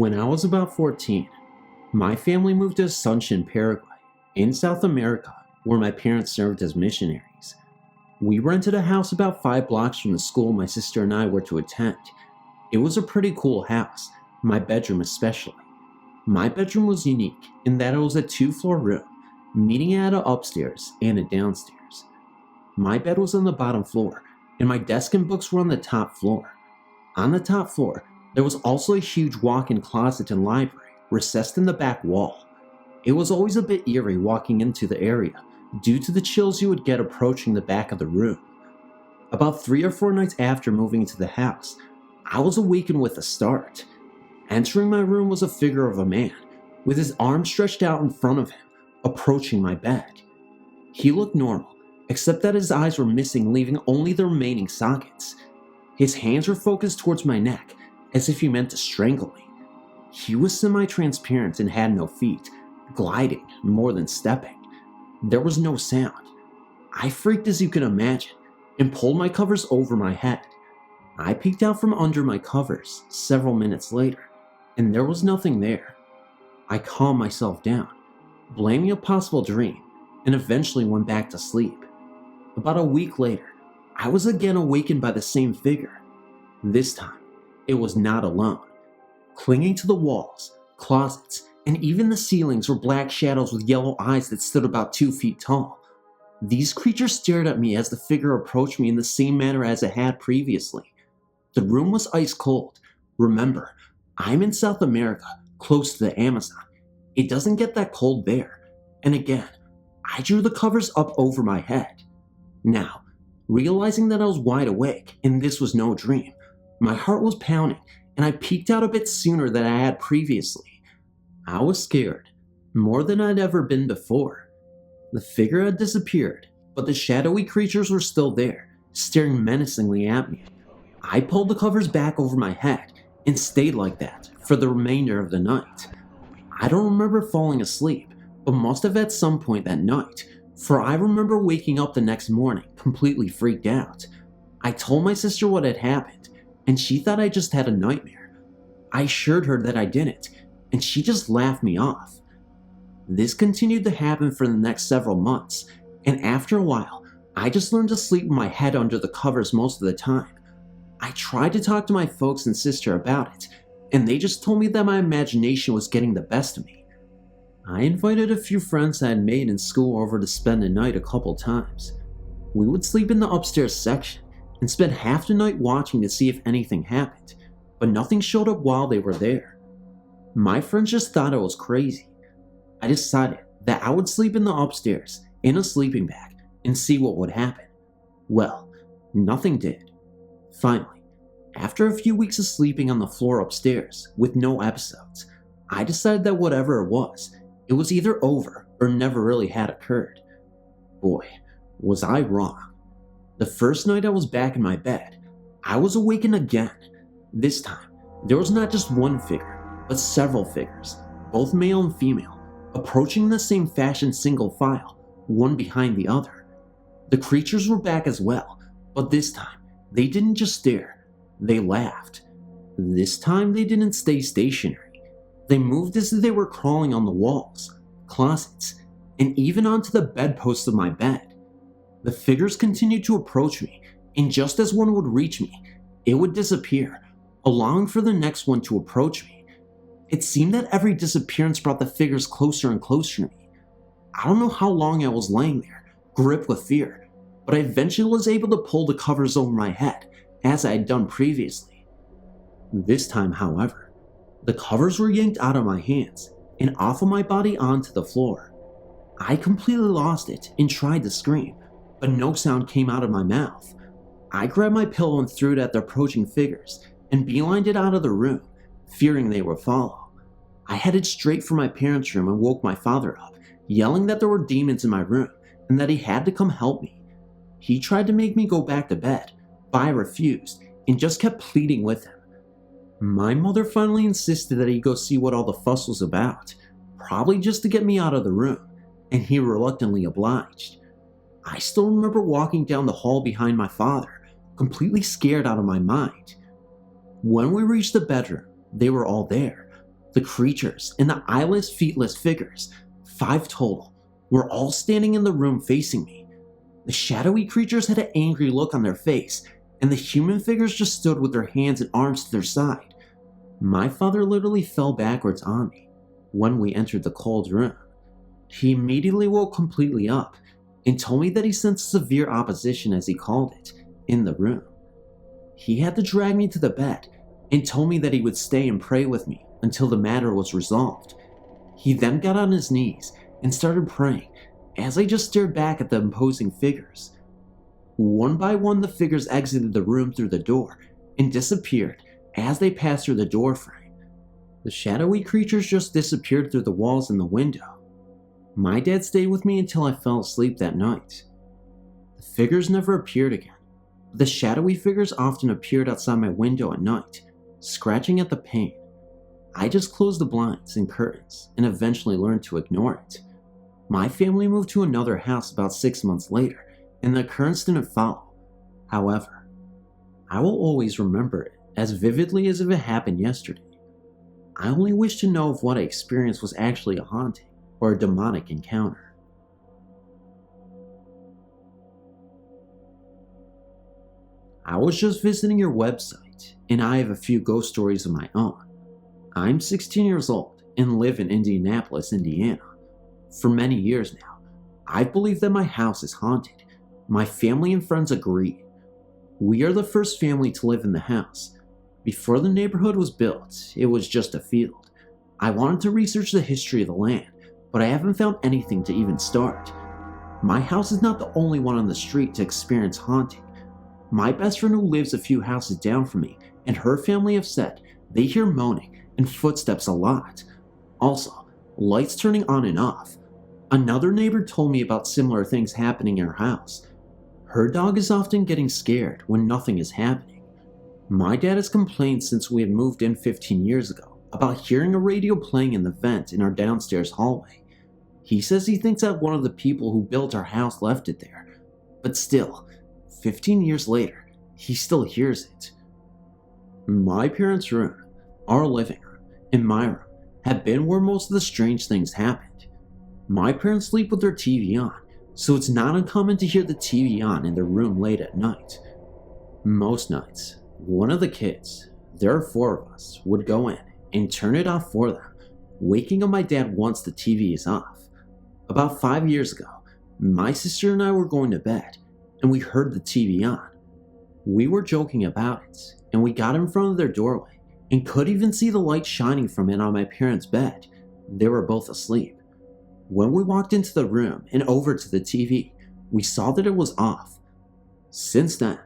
When I was about 14, my family moved to Asuncion, Paraguay, in South America, where my parents served as missionaries. We rented a house about 5 blocks from the school my sister and I were to attend. It was a pretty cool house, my bedroom especially. My bedroom was unique in that it was a 2-floor room, meaning it had an upstairs and a downstairs. My bed was on the bottom floor, and my desk and books were on the top floor. On the top floor, there was also a huge walk-in closet and library recessed in the back wall. It was always a bit eerie walking into the area due to the chills you would get approaching the back of the room. About 3 or 4 nights after moving into the house, I was awakened with a start. Entering my room was a figure of a man, with his arms stretched out in front of him, approaching my bed. He looked normal, except that his eyes were missing, leaving only the remaining sockets. His hands were focused towards my neck, as if he meant to strangle me. He was semi-transparent and had no feet, gliding more than stepping. There was no sound. I freaked as you can imagine, and pulled my covers over my head. I peeked out from under my covers several minutes later, and there was nothing there. I calmed myself down, blaming a possible dream, and eventually went back to sleep. About a week later, I was again awakened by the same figure. This time, it was not alone. Clinging to the walls, closets, and even the ceilings were black shadows with yellow eyes that stood about 2 feet tall. These creatures stared at me as the figure approached me in the same manner as it had previously. The room was ice cold. Remember, I'm in South America, close to the Amazon. It doesn't get that cold there. And again, I drew the covers up over my head. Now, realizing that I was wide awake and this was no dream, my heart was pounding and I peeked out a bit sooner than I had previously. I was scared, more than I'd ever been before. The figure had disappeared, but the shadowy creatures were still there, staring menacingly at me. I pulled the covers back over my head and stayed like that for the remainder of the night. I don't remember falling asleep, but must have at some point that night, for I remember waking up the next morning completely freaked out. I told my sister what had happened, and she thought I just had a nightmare. I assured her that I didn't, and she just laughed me off. This continued to happen for the next several months, and after a while, I just learned to sleep with my head under the covers most of the time. I tried to talk to my folks and sister about it, and they just told me that my imagination was getting the best of me. I invited a few friends I had made in school over to spend the night a couple times. We would sleep in the upstairs section and spend half the night watching to see if anything happened, but nothing showed up while they were there. My friends just thought I was crazy. I decided that I would sleep in the upstairs in a sleeping bag and see what would happen. Well, nothing did. Finally, after a few weeks of sleeping on the floor upstairs with no episodes, I decided that whatever it was either over or never really had occurred. Boy, was I wrong. The first night I was back in my bed, I was awakened again. This time, there was not just one figure, but several figures, both male and female, approaching in the same fashion single file, one behind the other. The creatures were back as well, but this time, they didn't just stare, they laughed. This time they didn't stay stationary. They moved as if they were crawling on the walls, closets, and even onto the bedposts of my bed. The figures continued to approach me, and just as one would reach me, it would disappear, allowing for the next one to approach me. It seemed that every disappearance brought the figures closer and closer to me. I don't know how long I was laying there, gripped with fear, but I eventually was able to pull the covers over my head, as I had done previously. This time, however, the covers were yanked out of my hands and off of my body onto the floor. I completely lost it and tried to scream, but no sound came out of my mouth. I grabbed my pillow and threw it at the approaching figures and beelined it out of the room, fearing they would follow. I headed straight for my parents' room and woke my father up, yelling that there were demons in my room and that he had to come help me. He tried to make me go back to bed, but I refused and just kept pleading with him. My mother finally insisted that he go see what all the fuss was about, probably just to get me out of the room, and he reluctantly obliged. I still remember walking down the hall behind my father, completely scared out of my mind. When we reached the bedroom, they were all there, The creatures and the eyeless, feetless figures, 5 total, were all standing in the room facing me. The shadowy creatures had an angry look on their face, and the human figures just stood with their hands and arms to their side. My father literally fell backwards on me when we entered the cold room. He immediately woke completely up and told me that he sensed severe opposition, as he called it, in the room. He had to drag me to the bed and told me that he would stay and pray with me until the matter was resolved. He then got on his knees and started praying as I just stared back at the imposing figures. One by one, the figures exited the room through the door and disappeared as they passed through the door frame. The shadowy creatures just disappeared through the walls and the window. My dad stayed with me until I fell asleep that night. The figures never appeared again. The shadowy figures often appeared outside my window at night, scratching at the pane. I just closed the blinds and curtains and eventually learned to ignore it. My family moved to another house about 6 months later, and the occurrence didn't follow. However, I will always remember it as vividly as if it happened yesterday. I only wish to know if what I experienced was actually a haunting or a demonic encounter. I was just visiting your website, and I have a few ghost stories of my own. I'm 16 years old and live in Indianapolis, Indiana. For many years now, I've believed that my house is haunted. My family and friends agree. We are the first family to live in the house. Before the neighborhood was built, it was just a field. I wanted to research the history of the land, but I haven't found anything to even start. My house is not the only one on the street to experience haunting. My best friend who lives a few houses down from me and her family have said they hear moaning and footsteps a lot. Also, lights turning on and off. Another neighbor told me about similar things happening in her house. Her dog is often getting scared when nothing is happening. My dad has complained since we had moved in 15 years ago about hearing a radio playing in the vent in our downstairs hallway. He says he thinks that one of the people who built our house left it there, but still, 15 years later, he still hears it. My parents' room, our living room, and my room have been where most of the strange things happened. My parents sleep with their TV on, so it's not uncommon to hear the TV on in their room late at night. Most nights, one of the kids, there are 4 of us, would go in and turn it off for them, waking up my dad once the TV is off. About 5 years ago, my sister and I were going to bed, and we heard the TV on. We were joking about it, and we got in front of their doorway and could even see the light shining from it on my parents' bed. They were both asleep. When we walked into the room and over to the TV, we saw that it was off. Since then,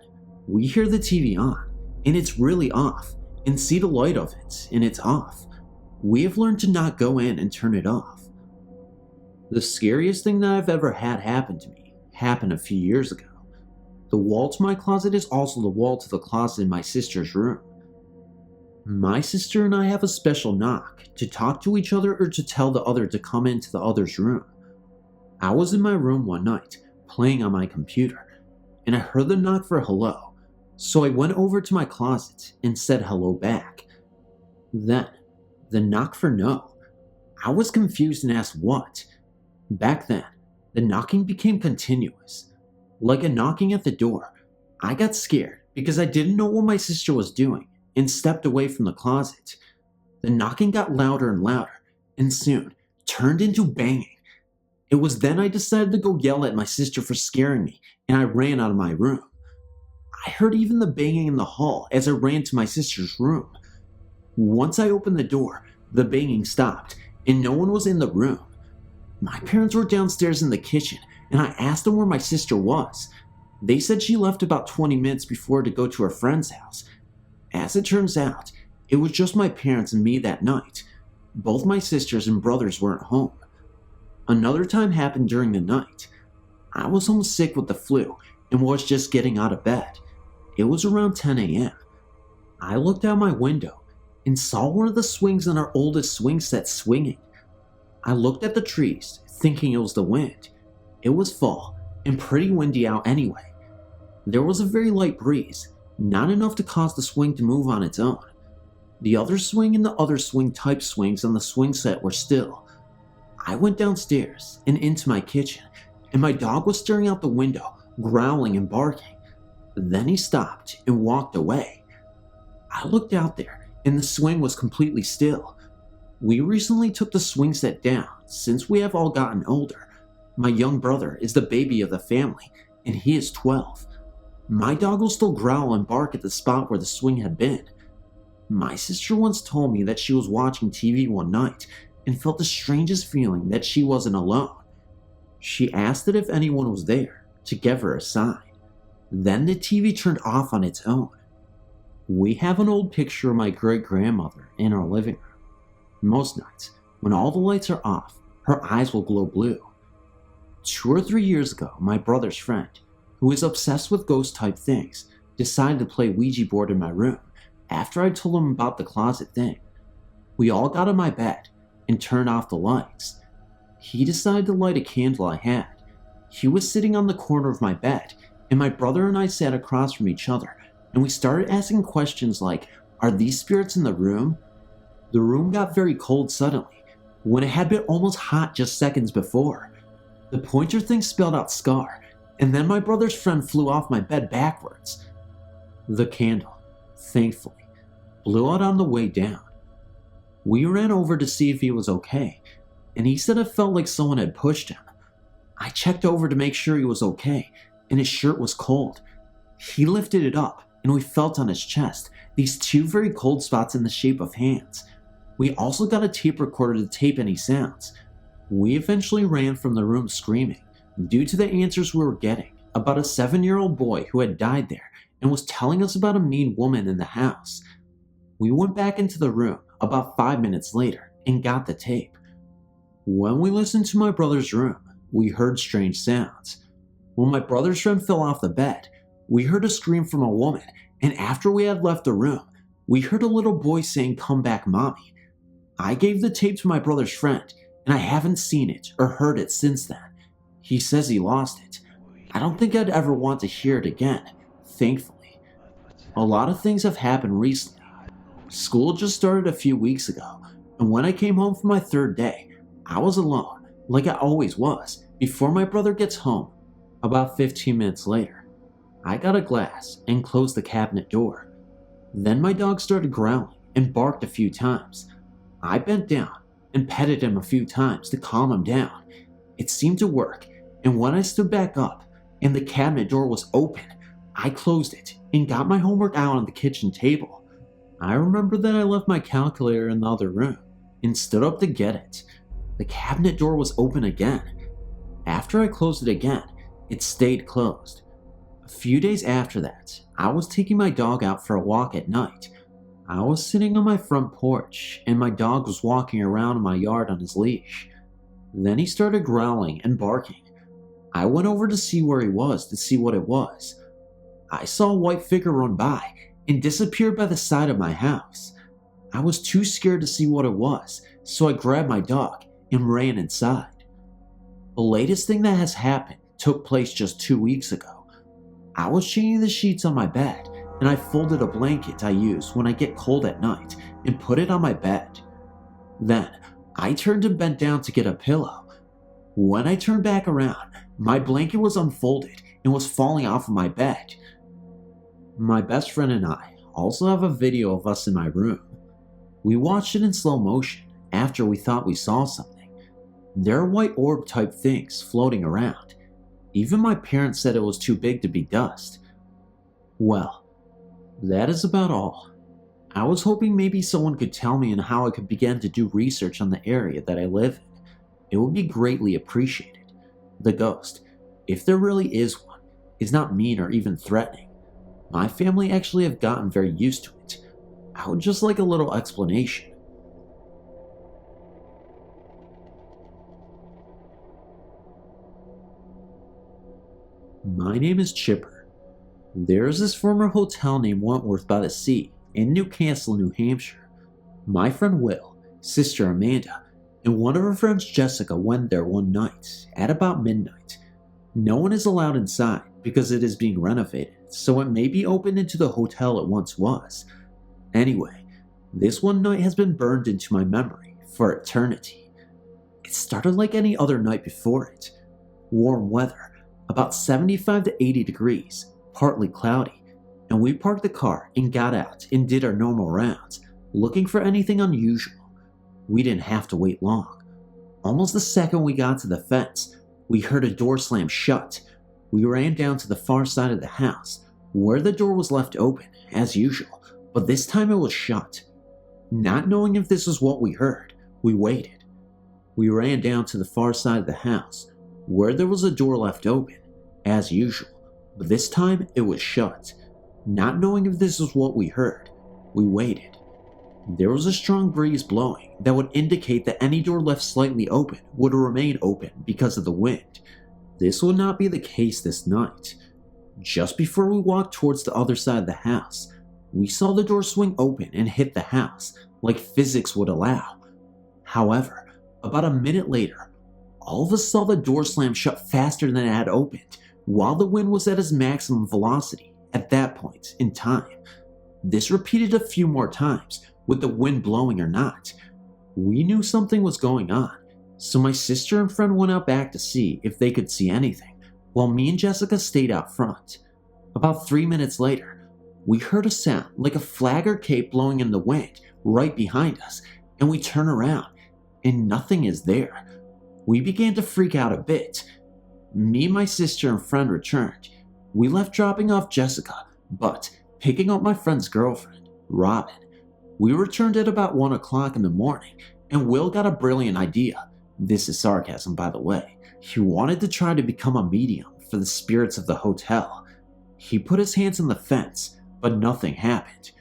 we hear the TV on, and it's really off, and see the light of it, and it's off. We have learned to not go in and turn it off. The scariest thing that I've ever had happen to me happened a few years ago. The wall to my closet is also the wall to the closet in my sister's room. My sister and I have a special knock to talk to each other or to tell the other to come into the other's room. I was in my room one night, playing on my computer, and I heard the knock for hello, so I went over to my closet and said hello back. Then, the knock for no. I was confused and asked what. Back then, the knocking became continuous, like a knocking at the door. I got scared because I didn't know what my sister was doing and stepped away from the closet. The knocking got louder and louder, and soon turned into banging. It was then I decided to go yell at my sister for scaring me, and I ran out of my room. I heard even the banging in the hall as I ran to my sister's room. Once I opened the door, the banging stopped, and no one was in the room. My parents were downstairs in the kitchen, and I asked them where my sister was. They said she left about 20 minutes before to go to her friend's house. As it turns out, it was just my parents and me that night. Both my sisters and brothers weren't home. Another time happened during the night. I was home sick with the flu and was just getting out of bed. It was around 10 a.m. I looked out my window and saw one of the swings on our oldest swing set swinging. I looked at the trees, thinking it was the wind. It was fall and pretty windy out anyway. There was a very light breeze, not enough to cause the swing to move on its own. The other swing and the other swing type swings on the swing set were still. I went downstairs and into my kitchen, and my dog was staring out the window, growling and barking. Then he stopped and walked away. I looked out there, and the swing was completely still. We recently took the swing set down since we have all gotten older. My young brother is the baby of the family, and he is 12. My dog will still growl and bark at the spot where the swing had been. My sister once told me that she was watching TV one night and felt the strangest feeling that she wasn't alone. She asked it if anyone was there to give her a sign. Then the TV turned off on its own. We have an old picture of my great-grandmother in our living room. Most nights, when all the lights are off, her eyes will glow blue. 2 or 3 years ago, my brother's friend, who is obsessed with ghost-type things, decided to play Ouija board in my room after I told him about the closet thing. We all got in my bed and turned off the lights. He decided to light a candle I had. He was sitting on the corner of my bed, and my brother and I sat across from each other, and we started asking questions like, "Are these spirits in the room?" The room got very cold suddenly, when it had been almost hot just seconds before. The pointer thing spelled out Scar, and then my brother's friend flew off my bed backwards. The candle, thankfully, blew out on the way down. We ran over to see if he was okay, and he said it felt like someone had pushed him. I checked over to make sure he was okay, and his shirt was cold. He lifted it up, and we felt on his chest these 2 very cold spots in the shape of hands. We also got a tape recorder to tape any sounds. We eventually ran from the room screaming, due to the answers we were getting about a 7-year-old boy who had died there and was telling us about a mean woman in the house. We went back into the room about 5 minutes later and got the tape. When we listened to my brother's room, we heard strange sounds. When my brother's friend fell off the bed, we heard a scream from a woman, and after we had left the room, we heard a little boy saying, "Come back, mommy." I gave the tape to my brother's friend, and I haven't seen it or heard it since then. He says he lost it. I don't think I'd ever want to hear it again, thankfully. A lot of things have happened recently. School just started a few weeks ago, and when I came home for my 3rd day, I was alone, like I always was, before my brother gets home. About 15 minutes later, I got a glass and closed the cabinet door. Then my dog started growling and barked a few times. I bent down and petted him a few times to calm him down. It seemed to work, and when I stood back up and the cabinet door was open, I closed it and got my homework out on the kitchen table. I remember that I left my calculator in the other room and stood up to get it. The cabinet door was open again. After I closed it again, it stayed closed. A few days after that, I was taking my dog out for a walk at night. I was sitting on my front porch, and my dog was walking around in my yard on his leash. Then he started growling and barking. I went over to see where he was to see what it was. I saw a white figure run by and disappear by the side of my house. I was too scared to see what it was, so I grabbed my dog and ran inside. The latest thing that has happened took place just 2 weeks ago. I was changing the sheets on my bed, and I folded a blanket I use when I get cold at night and put it on my bed. Then, I turned and bent down to get a pillow. When I turned back around, my blanket was unfolded and was falling off of my bed. My best friend and I also have a video of us in my room. We watched it in slow motion after we thought we saw something. There are white orb type things floating around. Even my parents said it was too big to be dust. Well, that is about all. I was hoping maybe someone could tell me on how I could begin to do research on the area that I live in. It would be greatly appreciated. The ghost, if there really is one, is not mean or even threatening. My family actually have gotten very used to it. I would just like a little explanation. My name is Chipper. There is this former hotel named Wentworth by the Sea in Newcastle, New Hampshire. My friend Will, sister Amanda, and one of her friends Jessica went there one night at about midnight. No one is allowed inside because it is being renovated, so it may be open into the hotel it once was. Anyway, This one night has been burned into my memory for eternity. It started like any other night before it. Warm weather, about 75 to 80 degrees, partly cloudy, and we parked the car and got out and did our normal rounds, looking for anything unusual. We didn't have to wait long. Almost the second we got to the fence, we heard a door slam shut. We ran down to the far side of the house, where the door was left open, as usual, but this time it was shut. Not knowing if this was what we heard, we waited. We ran down to the far side of the house, where there was a door left open, as usual, but this time it was shut. Not knowing if this was what we heard, we waited. There was a strong breeze blowing that would indicate that any door left slightly open would remain open because of the wind. This would not be the case this night. Just before we walked towards the other side of the house, we saw the door swing open and hit the house, like physics would allow. However, about a minute later, all of us saw the door slam shut faster than it had opened, while the wind was at its maximum velocity at that point in time. This repeated a few more times, with the wind blowing or not. We knew something was going on, so my sister and friend went out back to see if they could see anything, while me and Jessica stayed out front. About 3 minutes later, we heard a sound like a flag or cape blowing in the wind right behind us, and we turn around, and nothing is there. We began to freak out a bit. Me, my sister, and friend returned. We left dropping off Jessica, but picking up my friend's girlfriend, Robin. We returned at about 1 o'clock in the morning, and Will got a brilliant idea. This is sarcasm, by the way. He wanted to try to become a medium for the spirits of the hotel. He put his hands on the fence, but nothing happened.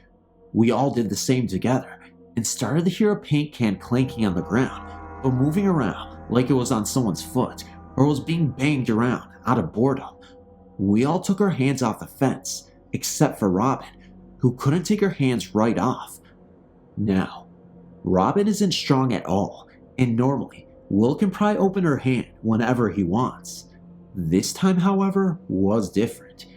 We all did the same together, and started to hear a paint can clanking on the ground, but moving around like it was on someone's foot, or was being banged around out of boredom. We all took our hands off the fence, except for Robin, who couldn't take her hands right off. Now, Robin isn't strong at all, and normally, Will can pry open her hand whenever he wants. This time, however, was different.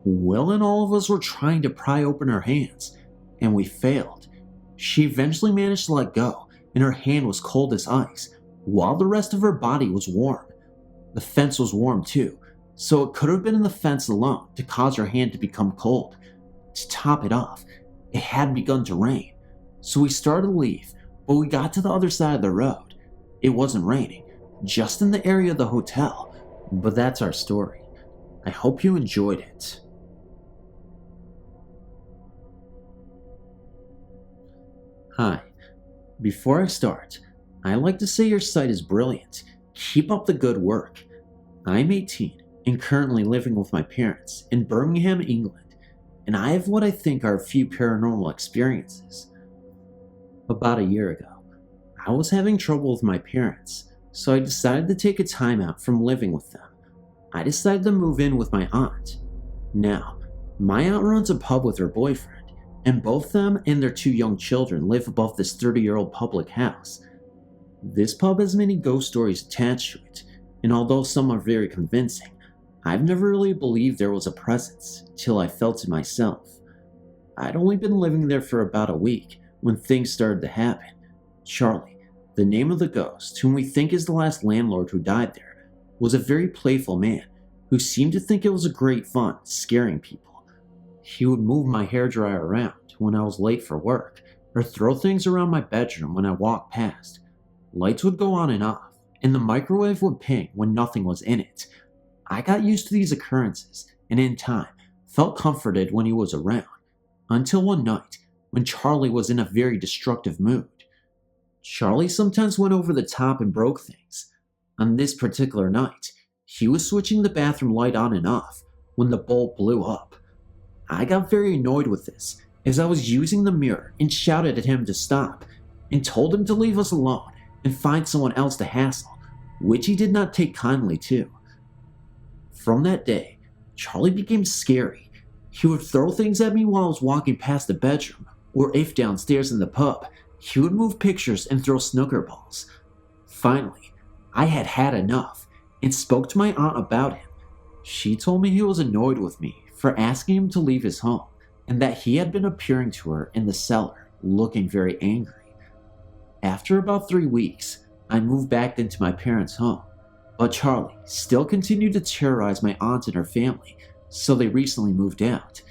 Will and all of us were trying to pry open her hands, and we failed. She eventually managed to let go, and her hand was cold as ice, while the rest of her body was warm. The fence was warm too, so it could have been in the fence alone to cause her hand to become cold. To top it off, it had begun to rain. So we started to leave, but we got to the other side of the road. It wasn't raining, just in the area of the hotel. But that's our story. I hope you enjoyed it. Hi. Before I start, I like to say your site is brilliant. Keep up the good work. I'm 18 and currently living with my parents in Birmingham, England, and I have what I think are a few paranormal experiences. About a year ago, I was having trouble with my parents, so I decided to take a time out from living with them. I decided to move in with my aunt. Now, my aunt runs a pub with her boyfriend, and both them and their 2 young children live above this 30-year-old public house. This pub has many ghost stories attached to it, and although some are very convincing, I've never really believed there was a presence till I felt it myself. I'd only been living there for about a week when things started to happen. Charlie, the name of the ghost, whom we think is the last landlord who died there, was a very playful man who seemed to think it was a great fun scaring people. He would move my hairdryer around when I was late for work, or throw things around my bedroom when I walked past. Lights would go on and off, and the microwave would ping when nothing was in it. I got used to these occurrences, and in time, felt comforted when he was around, until one night, when Charlie was in a very destructive mood. Charlie sometimes went over the top and broke things. On this particular night, he was switching the bathroom light on and off when the bulb blew up. I got very annoyed with this, as I was using the mirror and shouted at him to stop, and told him to leave us alone and find someone else to hassle, which he did not take kindly to. From that day, Charlie became scary. He would throw things at me while I was walking past the bedroom, or if downstairs in the pub, he would move pictures and throw snooker balls. Finally, I had had enough and spoke to my aunt about him. She told me he was annoyed with me for asking him to leave his home, and that he had been appearing to her in the cellar looking very angry. After about 3 weeks, I moved back into my parents' home, but Charlie still continued to terrorize my aunt and her family, so they recently moved out.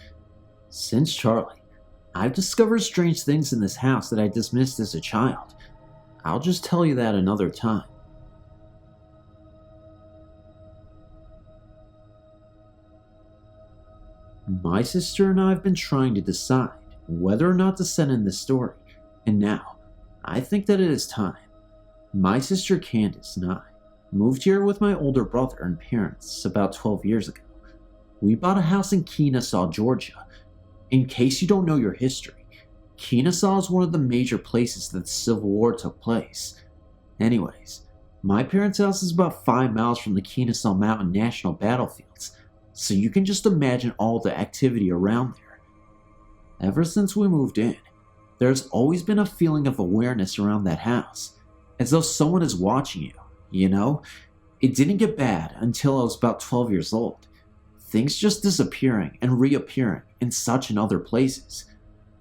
Since Charlie, I've discovered strange things in this house that I dismissed as a child. I'll just tell you that another time. My sister and I have been trying to decide whether or not to send in this story, and now I think that it is time. My sister Candace and I moved here with my older brother and parents about 12 years ago. We bought a house in Kennesaw, Georgia. In case you don't know your history, Kennesaw is one of the major places that the Civil War took place. Anyways, my parents' house is about 5 miles from the Kennesaw Mountain National Battlefields, so you can just imagine all the activity around there. Ever since we moved in, there's always been a feeling of awareness around that house, as though someone is watching you, you know? It didn't get bad until I was about 12 years old. Things just disappearing and reappearing in such and other places.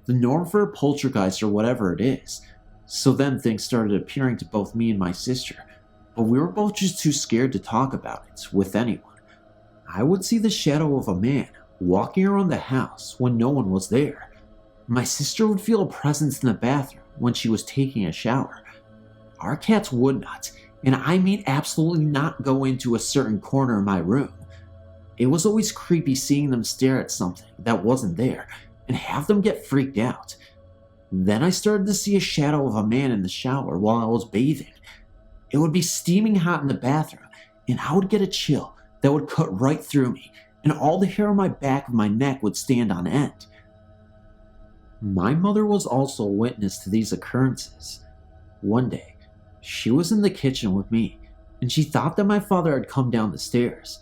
The norm for a poltergeist or whatever it is. So then things started appearing to both me and my sister, but we were both just too scared to talk about it with anyone. I would see the shadow of a man walking around the house when no one was there. My sister would feel a presence in the bathroom when she was taking a shower. Our cats would not, and I mean absolutely not, go into a certain corner of my room. It was always creepy seeing them stare at something that wasn't there and have them get freaked out. Then I started to see a shadow of a man in the shower while I was bathing. It would be steaming hot in the bathroom, and I would get a chill that would cut right through me, and all the hair on my back of my neck would stand on end. My mother was also a witness to these occurrences. One day, she was in the kitchen with me, and she thought that my father had come down the stairs.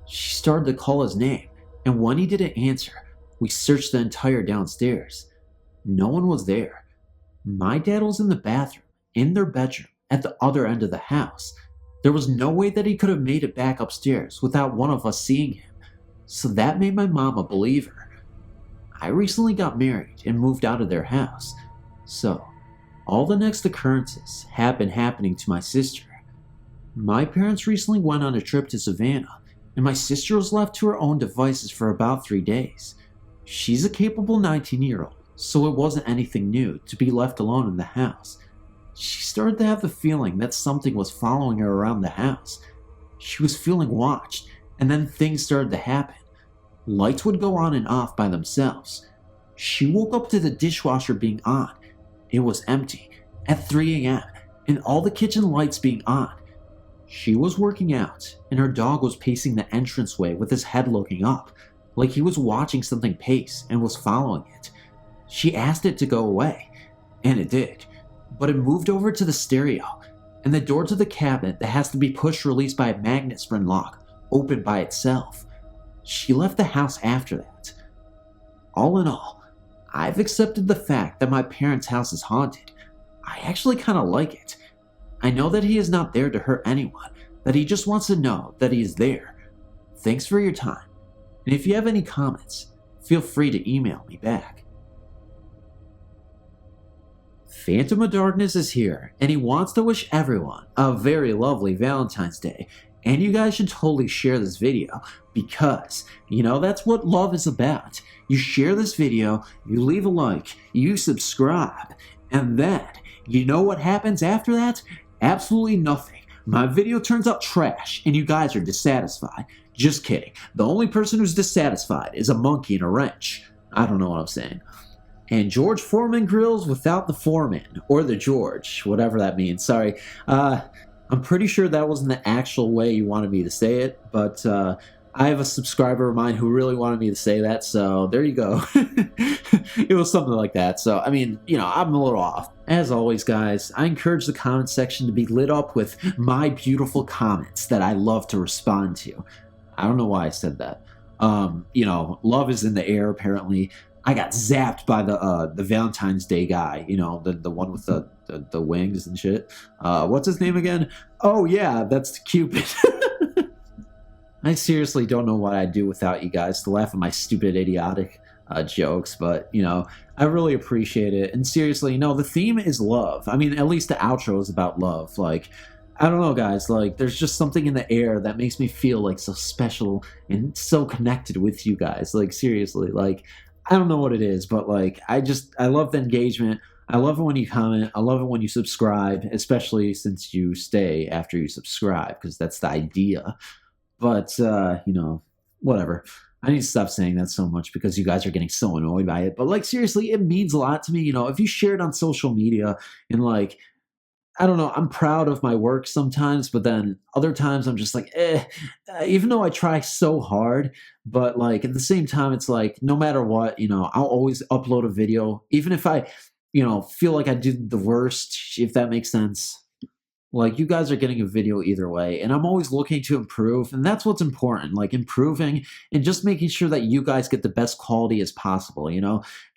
She started to call his name, and when he didn't answer, we searched the entire downstairs. No one was there. My dad was in the bathroom, in their bedroom, at the other end of the house. There was no way that he could have made it back upstairs without one of us seeing him, so that made my mom a believer. I recently got married and moved out of their house, so all the next occurrences have been happening to my sister. My parents recently went on a trip to Savannah, and my sister was left to her own devices for about 3 days. She's a capable 19-year-old, so it wasn't anything new to be left alone in the house. She started to have the feeling that something was following her around the house. She was feeling watched, and then things started to happen. Lights would go on and off by themselves. She woke up to the dishwasher being on. It was empty at 3 a.m. and all the kitchen lights being on. She was working out, and her dog was pacing the entranceway with his head looking up, like he was watching something pace and was following it. She asked it to go away, and it did, but it moved over to the stereo, and the door to the cabinet that has to be push-released by a magnet spring lock opened by itself. She left the house after that. All in all, I've accepted the fact that my parents' house is haunted. I actually kind of like it. I know that he is not there to hurt anyone, that he just wants to know that he is there. Thanks for your time, and if you have any comments, feel free to email me back. Phantom of Darkness is here, and he wants to wish everyone a very lovely Valentine's Day. And you guys should totally share this video, because, that's what love is about. You share this video, you leave a like, you subscribe, and then, you know what happens after that? Absolutely nothing. My video turns out trash, and you guys are dissatisfied. Just kidding. The only person who's dissatisfied is a monkey in a wrench. I don't know what I'm saying. And George Foreman grills without the foreman, or the George, whatever that means. Sorry. I'm pretty sure that wasn't the actual way you wanted me to say it, but I have a subscriber of mine who really wanted me to say that, so there you go. It was something like that, so I'm a little off. As always, guys, I encourage the comment section to be lit up with my beautiful comments that I love to respond to. I don't know why I said that. Love is in the air, apparently. I got zapped by the Valentine's Day guy, the one with the wings and shit. What's his name again? Oh yeah, that's Cupid. I seriously don't know what I'd do without you guys to laugh at my stupid idiotic jokes, but I really appreciate it. And seriously, the theme is love. I mean, at least the outro is about love. Like, I don't know, guys. Like, there's just something in the air that makes me feel like so special and so connected with you guys. Like, seriously, like, I don't know what it is, but like, I love the engagement. I love it when you comment. I love it when you subscribe, especially since you stay after you subscribe, because that's the idea. But whatever. I need to stop saying that so much because you guys are getting so annoyed by it. But like, seriously, it means a lot to me. If you share it on social media and like, I don't know, I'm proud of my work sometimes, but then other times I'm just like, even though I try so hard, but like at the same time, it's like no matter what, I'll always upload a video, even if I, feel like I did the worst, if that makes sense. Like, you guys are getting a video either way, and I'm always looking to improve, and that's what's important, like improving and just making sure that you guys get the best quality as possible.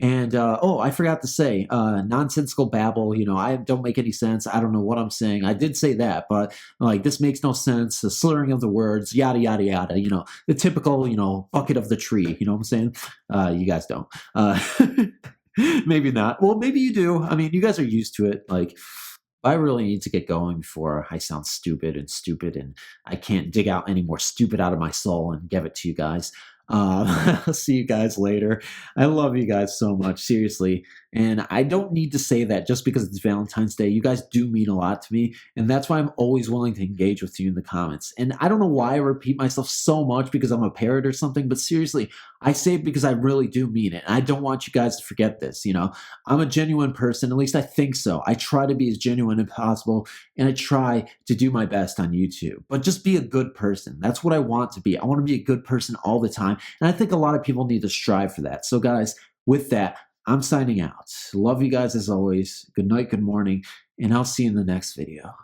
And oh, I forgot to say, nonsensical babble. I don't make any sense. I don't know what I'm saying. I did say that, but like, this makes no sense. The slurring of the words, yada yada yada. The typical, bucket of the tree. You know what I'm saying? You guys don't. Maybe not. Well, maybe you do. I mean, you guys are used to it. Like, I really need to get going before I sound stupid and I can't dig out any more stupid out of my soul and give it to you guys. I'll see you guys later. I love you guys so much, seriously. And I don't need to say that just because it's Valentine's Day. You guys do mean a lot to me. And that's why I'm always willing to engage with you in the comments. And I don't know why I repeat myself so much because I'm a parrot or something, but seriously, I say it because I really do mean it. And I don't want you guys to forget this. I'm a genuine person, at least I think so. I try to be as genuine as possible, and I try to do my best on YouTube. But just be a good person. That's what I want to be. I want to be a good person all the time. And I think a lot of people need to strive for that. So guys, with that, I'm signing out. Love you guys as always. Good night, good morning, and I'll see you in the next video.